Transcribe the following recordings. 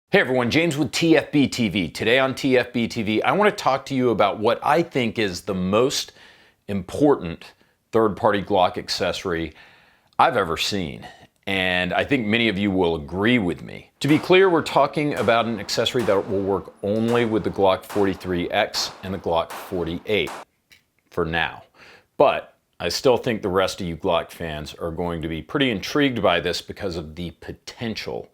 Hey everyone, James with TFBTV. Today on TFBTV, I want to talk to you about what I think is the most important third-party Glock accessory I've ever seen. And I think many of you will agree with me. To be clear, we're talking about an accessory that will work only with the Glock 43X and the Glock 48 for now. But I still think the rest of you Glock fans are going to be pretty intrigued by this because of the potential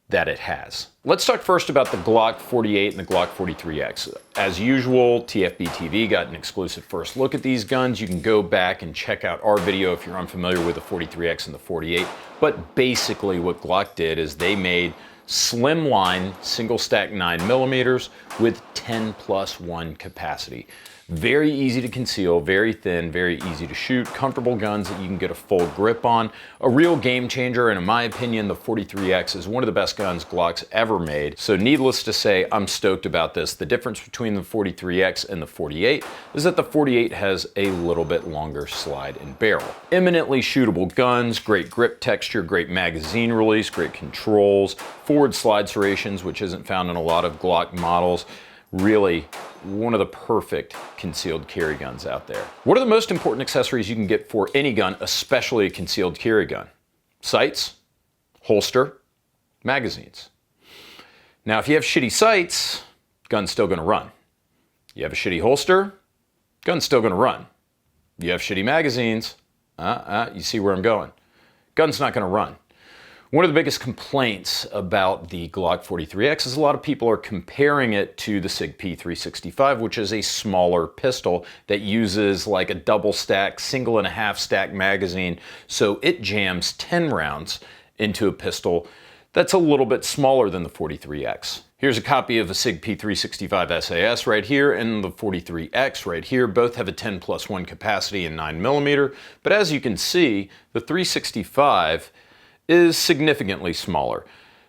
that it has. Let's talk first about the Glock 48 and the Glock 43X. As usual, TFBTV got an exclusive first look at these guns. You can go back and check out our video if you're unfamiliar with the 43X and the 48. But basically what Glock did is they made slimline single stack 9mm with 10+1 capacity. Very easy to conceal, very thin, very easy to shoot, comfortable guns that you can get a full grip on. A real game changer, and in my opinion, the 43X is one of the best guns Glock's ever made. So needless to say, I'm stoked about this. The difference between the 43X and the 48 is that the 48 has a little bit longer slide and barrel. Eminently shootable guns, great grip texture, great magazine release, great controls, forward slide serrations, which isn't found in a lot of Glock models. Really one of the perfect concealed carry guns out there. What are the most important accessories you can get for any gun, especially a concealed carry gun? Sights, holster, magazines. Now, if you have shitty sights, gun's still gonna run. You have a shitty holster, gun's still gonna run. You have shitty magazines, you see where I'm going. Gun's not gonna run. One of the biggest complaints about the Glock 43X is a lot of people are comparing it to the Sig P365, which is a smaller pistol that uses like a double stack, 1.5 stack magazine. So it jams 10 rounds into a pistol that's a little bit smaller than the 43X. Here's a copy of the Sig P365 SAS right here and the 43X right here. Both have a 10+1 capacity in 9mm, but as you can see, the 365 is significantly smaller.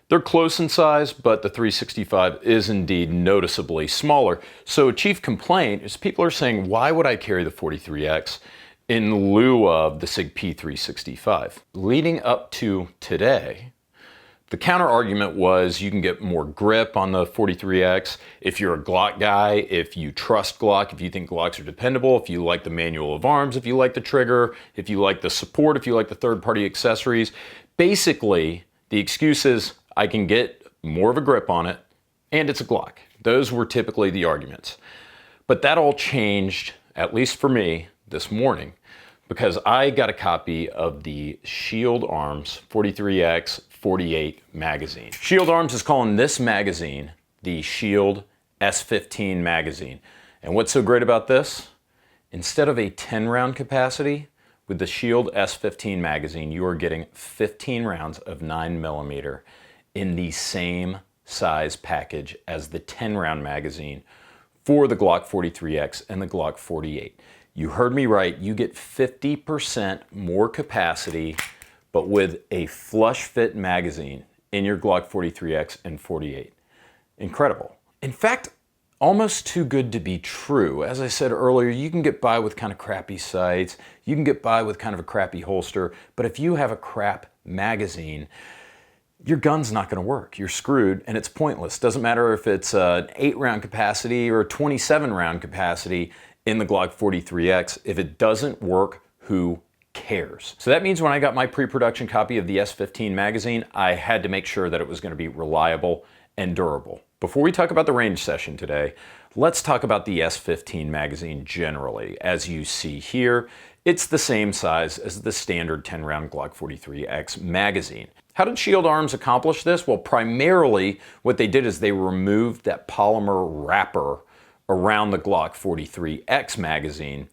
They're close in size, but the 365 is indeed noticeably smaller. So a chief complaint is people are saying, why would I carry the 43X in lieu of the Sig P365? Leading up to today, the counter argument was you can get more grip on the 43X if you're a Glock guy, if you trust Glock, if you think Glocks are dependable, if you like the manual of arms, if you like the trigger, if you like the support, if you like the third-party accessories. Basically, the excuse is I can get more of a grip on it and it's a Glock. Those were typically the arguments. But that all changed, at least for me, this morning because I got a copy of the Shield Arms 43X 48 magazine. Shield Arms is calling this magazine the Shield S15 Magazine. And what's so great about this? Instead of a 10-round capacity, with the Shield S15 magazine, you are getting 15 rounds of 9mm in the same size package as the 10-round magazine for the Glock 43X and the Glock 48. You heard me right, you get 50% more capacity, but with a flush fit magazine in your Glock 43X and 48. Incredible. In fact, almost too good to be true. As I said earlier, you can get by with kind of crappy sights, you can get by with kind of a crappy holster, but if you have a crap magazine, your gun's not gonna work. You're screwed and it's pointless. Doesn't matter if it's an 8-round capacity or a 27-round capacity in the Glock 43X. If it doesn't work, who cares? So that means when I got my pre-production copy of the S15 magazine, I had to make sure that it was gonna be reliable and durable. Before we talk about the range session today, let's talk about the S15 magazine generally. As you see here, it's the same size as the standard 10-round Glock 43X magazine. How did Shield Arms accomplish this? Well, primarily what they did is they removed that polymer wrapper around the Glock 43X magazine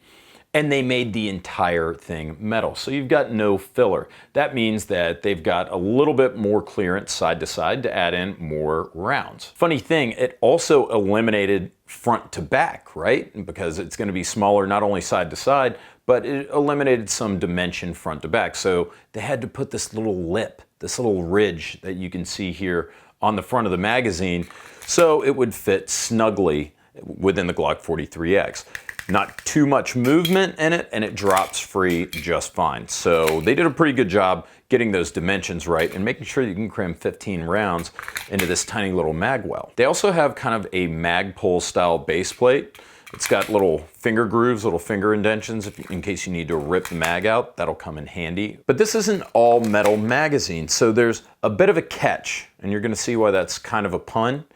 and they made the entire thing metal. So you've got no filler. That means that they've got a little bit more clearance side to side to add in more rounds. Funny thing, it also eliminated front to back, right? Because it's gonna be smaller not only side to side, but it eliminated some dimension front to back. So they had to put this little lip, this little ridge that you can see here on the front of the magazine, so it would fit snugly within the Glock 43X. Not too much movement in it, and it drops free just fine. So they did a pretty good job getting those dimensions right and making sure you can cram 15 rounds into this tiny little mag well. They also have kind of a Magpul style base plate. It's got little finger grooves, little finger indentions in case you need to rip the mag out. That'll come in handy. But this isn't all metal magazine, so there's a bit of a catch, and you're gonna see why that's kind of a pun.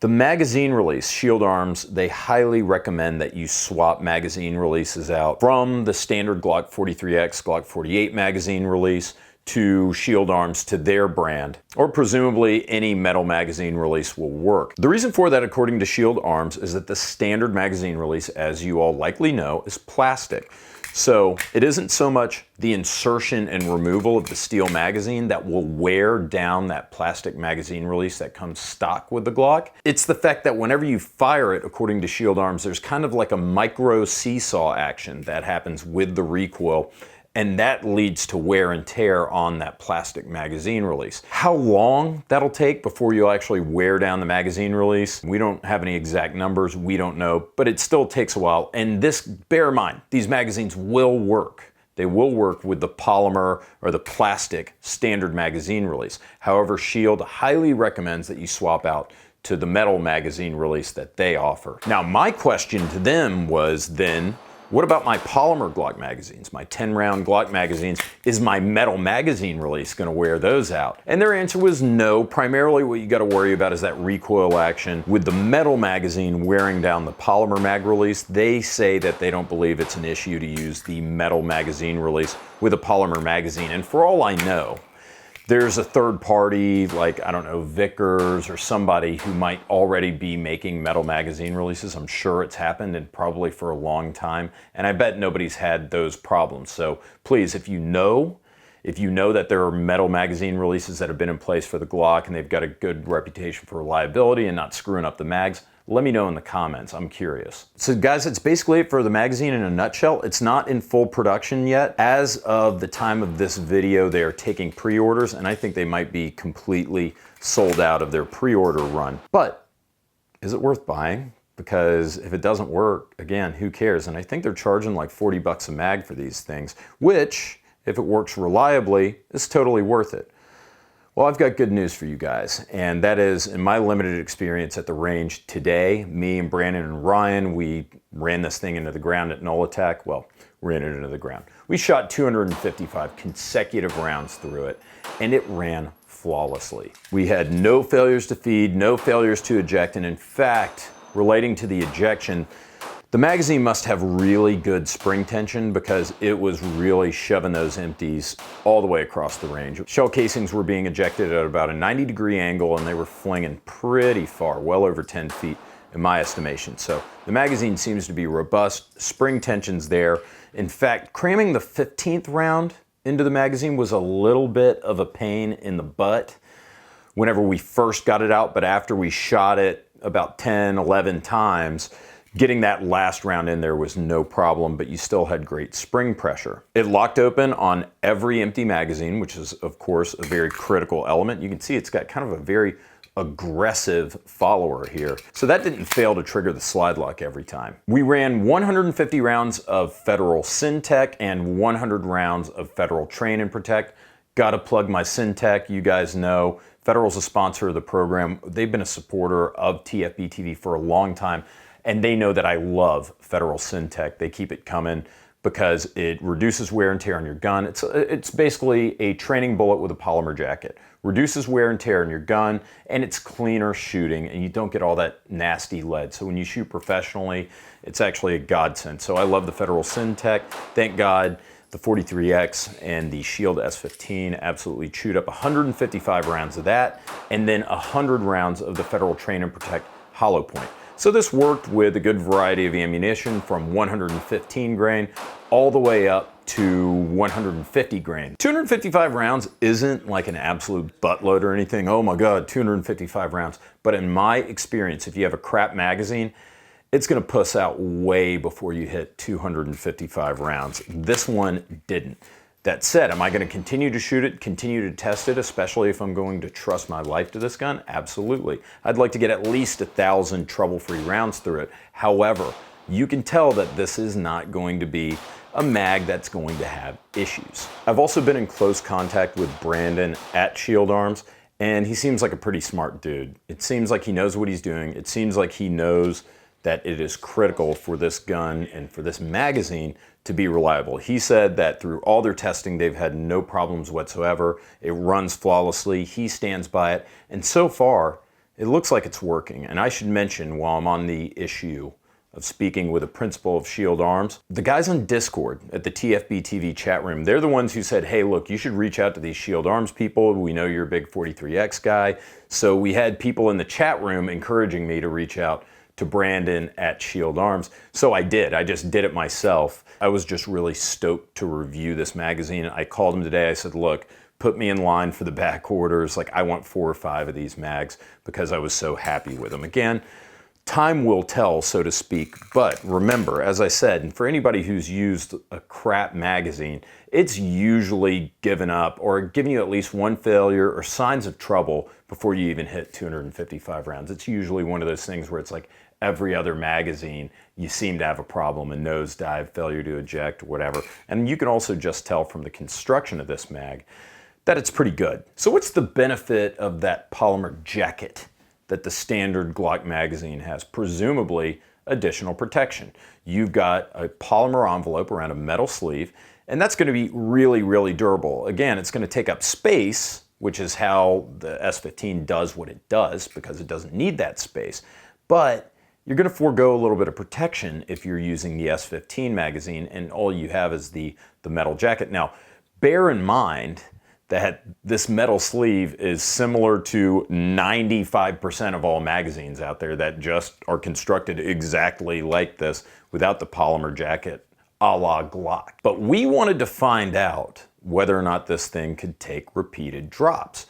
The magazine release, Shield Arms, they highly recommend that you swap magazine releases out from the standard Glock 43X, Glock 48 magazine release to Shield Arms to their brand, or presumably any metal magazine release will work. The reason for that, according to Shield Arms, is that the standard magazine release, as you all likely know, is plastic. So it isn't so much the insertion and removal of the steel magazine that will wear down that plastic magazine release that comes stock with the Glock. It's the fact that whenever you fire it, according to Shield Arms, there's kind of like a micro seesaw action that happens with the recoil, and that leads to wear and tear on that plastic magazine release. How long that'll take before you'll actually wear down the magazine release, we don't have any exact numbers, we don't know, but it still takes a while. And this, bear in mind, these magazines will work. They will work with the polymer or the plastic standard magazine release. However, Shield highly recommends that you swap out to the metal magazine release that they offer. Now, my question to them was then, what about my polymer Glock magazines, my 10-round Glock magazines? Is my metal magazine release going to wear those out? And their answer was no. Primarily what you got to worry about is that recoil action. With the metal magazine wearing down the polymer mag release, they say that they don't believe it's an issue to use the metal magazine release with a polymer magazine. And for all I know, there's a third party, like, I don't know, Vickers or somebody who might already be making metal magazine releases. I'm sure it's happened, and probably for a long time. And I bet nobody's had those problems. So please, if you know that there are metal magazine releases that have been in place for the Glock and they've got a good reputation for reliability and not screwing up the mags, let me know in the comments. I'm curious. So guys, that's basically it for the magazine in a nutshell. It's not in full production yet. As of the time of this video, they are taking pre-orders, and I think they might be completely sold out of their pre-order run. But is it worth buying? Because if it doesn't work, again, who cares? And I think they're charging like 40 bucks a mag for these things, which, if it works reliably, is totally worth it. Well, I've got good news for you guys, and that is, in my limited experience at the range today, me and Brandon and Ryan, we ran this thing into the ground at null attack. Well, ran it into the ground. We shot 255 consecutive rounds through it, and it ran flawlessly. We had no failures to feed, no failures to eject, and in fact, relating to the ejection, the magazine must have really good spring tension because it was really shoving those empties all the way across the range. Shell casings were being ejected at about a 90-degree angle, and they were flinging pretty far, well over 10 feet in my estimation. So the magazine seems to be robust, spring tension's there. In fact, cramming the 15th round into the magazine was a little bit of a pain in the butt whenever we first got it out, but after we shot it about 10, 11 times, getting that last round in there was no problem, but you still had great spring pressure. It locked open on every empty magazine, which is, of course, a very critical element. You can see it's got kind of a very aggressive follower here. So that didn't fail to trigger the slide lock every time. We ran 150 rounds of Federal Syntec and 100 rounds of Federal Train and Protect. Gotta plug my Syntec, you guys know. Federal's a sponsor of the program. They've been a supporter of TFBTV for a long time, and they know that I love Federal Syntec. They keep it coming because it reduces wear and tear on your gun. It's basically a training bullet with a polymer jacket. Reduces wear and tear on your gun, and it's cleaner shooting, and you don't get all that nasty lead. So when you shoot professionally, it's actually a godsend. So I love the Federal Syntec. Thank God the 43X and the Shield S15 absolutely chewed up 155 rounds of that, and then 100 rounds of the Federal Train and Protect hollow point. So this worked with a good variety of ammunition from 115 grain all the way up to 150 grain. 255 rounds isn't like an absolute buttload or anything. Oh my God, 255 rounds. But in my experience, if you have a crap magazine, it's gonna puss out way before you hit 255 rounds. This one didn't. That said, am I going to continue to shoot it, continue to test it, especially if I'm going to trust my life to this gun? Absolutely. I'd like to get at least 1,000 trouble-free rounds through it. However, you can tell that this is not going to be a mag that's going to have issues. I've also been in close contact with Brandon at Shield Arms, and he seems like a pretty smart dude. It seems like he knows what he's doing. It seems like he knows that it is critical for this gun and for this magazine to be reliable. He said that through all their testing, they've had no problems whatsoever. It runs flawlessly. He stands by it. And so far, it looks like it's working. And I should mention, while I'm on the issue of speaking with a principal of Shield Arms, the guys on Discord at the TFBTV chat room, they're the ones who said, hey, look, you should reach out to these Shield Arms people. We know you're a big 43X guy. So we had people in the chat room encouraging me to reach out to Brandon at Shield Arms. So I did. I just did it myself. I was just really stoked to review this magazine. I called him today. I said, look, put me in line for the back orders. Like, I want 4 or 5 of these mags because I was so happy with them. Again, time will tell, so to speak. But remember, as I said, and for anybody who's used a crap magazine, it's usually given up or giving you at least one failure or signs of trouble before you even hit 255 rounds. It's usually one of those things where it's like every other magazine, you seem to have a problem, a nosedive, failure to eject, whatever. And you can also just tell from the construction of this mag that it's pretty good. So what's the benefit of that polymer jacket that the standard Glock magazine has? Presumably additional protection. You've got a polymer envelope around a metal sleeve, and that's going to be really, really durable. Again, it's going to take up space, which is how the S15 does what it does, because it doesn't need that space. But you're going to forego a little bit of protection if you're using the S15 magazine and all you have is the metal jacket. Now, bear in mind that this metal sleeve is similar to 95% of all magazines out there that just are constructed exactly like this without the polymer jacket a la Glock. But we wanted to find out whether or not this thing could take repeated drops.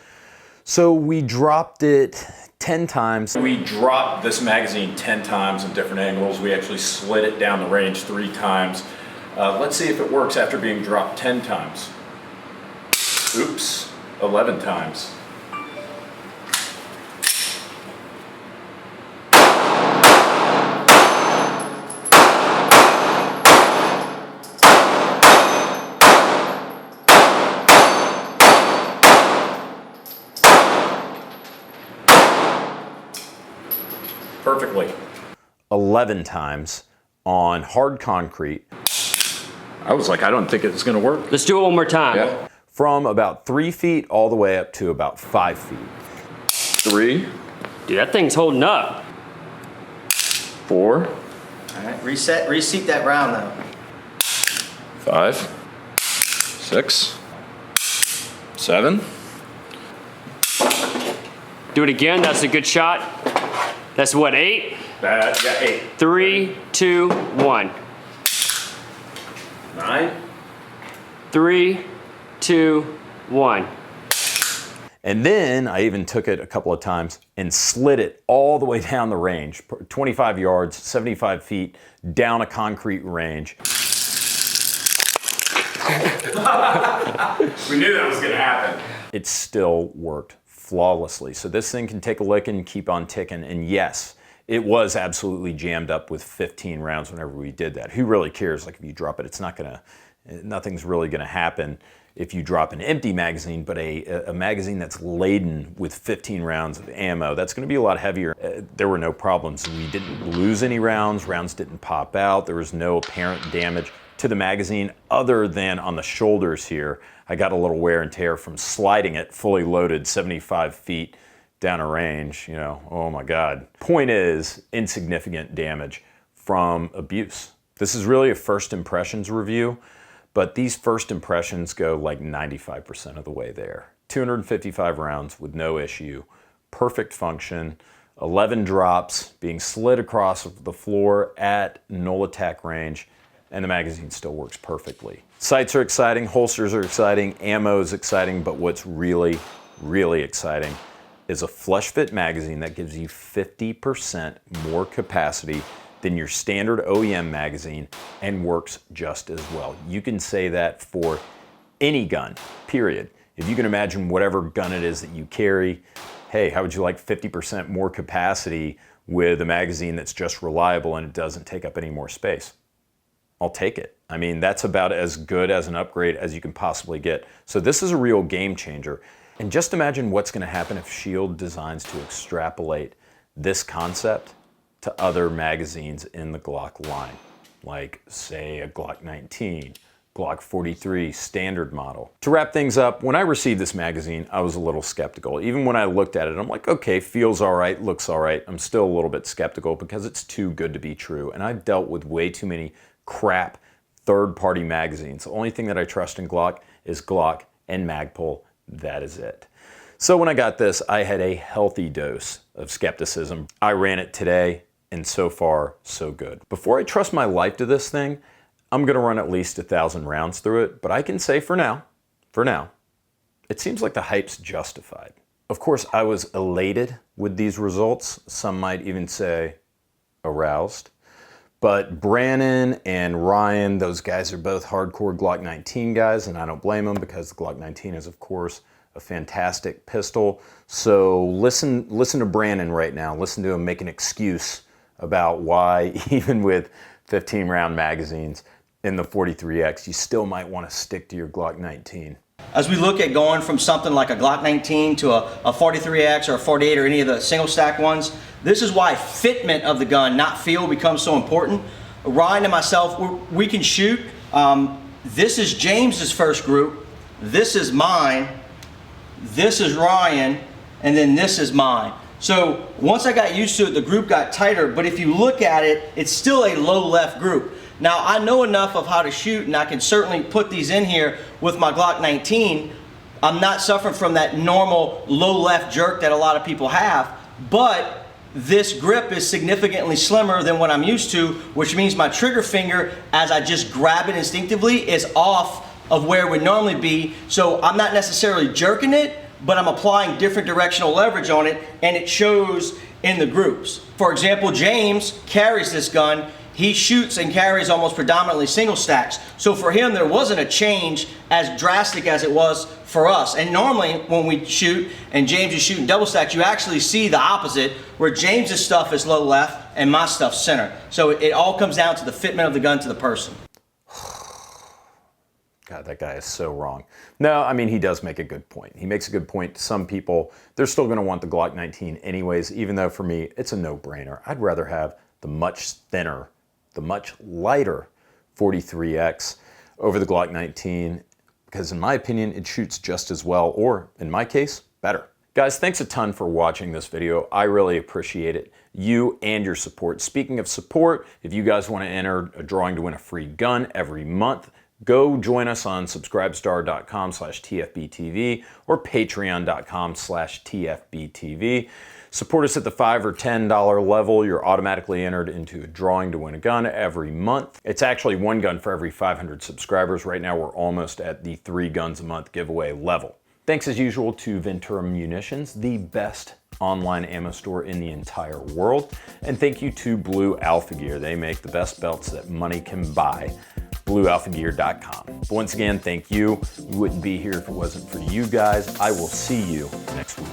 So we dropped it 10 times. We dropped this magazine 10 times in different angles. We actually slid it down the range 3 times. Let's see if it works after being dropped 10 times. Oops, 11 times. Perfectly. 11 times on hard concrete. I was like, I don't think it's gonna work. Let's do it one more time. Yeah. From about 3 feet all the way up to about 5 feet. 3. Dude, that thing's holding up. 4. All right, reseat that round though. 5. 6. 7. Do it again, that's a good shot. That's what, 8? Yeah, 8. 3, 2, 1. 9. 3, 2, 1. And then I even took it a couple of times and slid it all the way down the range, 25 yards, 75 feet, down a concrete range. We knew that was gonna happen. It still worked flawlessly. So this thing can take a licking and keep on ticking. And yes, it was absolutely jammed up with 15 rounds whenever we did that. Who really cares? Like, if you drop it, it's not gonna, nothing's really gonna happen if you drop an empty magazine, but a magazine that's laden with 15 rounds of ammo, that's gonna be a lot heavier. There were no problems. We didn't lose any rounds. Rounds didn't pop out. There was no apparent damage to the magazine other than on the shoulders here. I got a little wear and tear from sliding it fully loaded 75 feet down a range, you know, oh my God. Point is, insignificant damage from abuse. This is really a first impressions review, but these first impressions go like 95% of the way there. 255 rounds with no issue, perfect function, 11 drops being slid across the floor at null attack range, and the magazine still works perfectly. Sights are exciting, holsters are exciting, ammo is exciting, but what's really, really exciting is a flush fit magazine that gives you 50% more capacity than your standard OEM magazine and works just as well. You can say that for any gun, period. If you can imagine whatever gun it is that you carry, hey, how would you like 50% more capacity with a magazine that's just reliable and it doesn't take up any more space. I'll take it. I mean, that's about as good as an upgrade as you can possibly get. So this is a real game changer. And just imagine what's going to happen if Shield designs to extrapolate this concept to other magazines in the Glock line, like say a Glock 19, Glock 43 standard model. To wrap things up, when I received this magazine, I was a little skeptical. Even when I looked at it, I'm like, okay, feels all right, looks all right. I'm still a little bit skeptical because it's too good to be true. And I've dealt with way too many crap third-party magazines. The only thing that I trust in Glock is Glock and Magpul. That is it. So when I got this, I had a healthy dose of skepticism. I ran it today, and so far, so good. Before I trust my life to this thing, I'm gonna run at least 1,000 rounds through it, but I can say for now, it seems like the hype's justified. Of course, I was elated with these results. Some might even say aroused. But Brannon and Ryan, those guys are both hardcore Glock 19 guys, and I don't blame them because the Glock 19 is, of course, a fantastic pistol. So listen to Brannon right now. Listen to him make an excuse about why, even with 15-round magazines in the 43X, you still might want to stick to your Glock 19. As we look at going from something like a Glock 19 to a 43X or a 48 or any of the single stack ones, this is why fitment of the gun, not feel, becomes so important. Ryan and myself, we can shoot. This is James's first group. This is mine. This is Ryan. And then this is mine. So once I got used to it, the group got tighter. But if you look at it, it's still a low left group. Now, I know enough of how to shoot, and I can certainly put these in here with my Glock 19. I'm not suffering from that normal low left jerk that a lot of people have, but this grip is significantly slimmer than what I'm used to, which means my trigger finger, as I just grab it instinctively, is off of where it would normally be. So I'm not necessarily jerking it, but I'm applying different directional leverage on it, and it shows in the groups. For example, James carries this gun. He shoots and carries almost predominantly single stacks. So for him, there wasn't a change as drastic as it was for us. And normally when we shoot and James is shooting double stacks, you actually see the opposite, where James's stuff is low left and my stuff's center. So it all comes down to the fitment of the gun to the person. God, that guy is so wrong. No, I mean, he does make a good point. He makes a good point to some people. They're still gonna want the Glock 19 anyways, even though for me, it's a no-brainer. I'd rather have the much thinner, the much lighter 43X over the Glock 19, because in my opinion, it shoots just as well, or in my case, better. Guys, thanks a ton for watching this video. I really appreciate it. You and your support. Speaking of support, if you guys want to enter a drawing to win a free gun every month, go join us on subscribestar.com/TFBTV or patreon.com/TFBTV. Support us at the $5 or $10 level. You're automatically entered into a drawing to win a gun every month. It's actually one gun for every 500 subscribers. Right now, we're almost at the 3 guns a month giveaway level. Thanks as usual to Ventura Munitions, the best online ammo store in the entire world. And thank you to Blue Alpha Gear. They make the best belts that money can buy. BlueAlphaGear.com. But once again, thank you. We wouldn't be here if it wasn't for you guys. I will see you next week.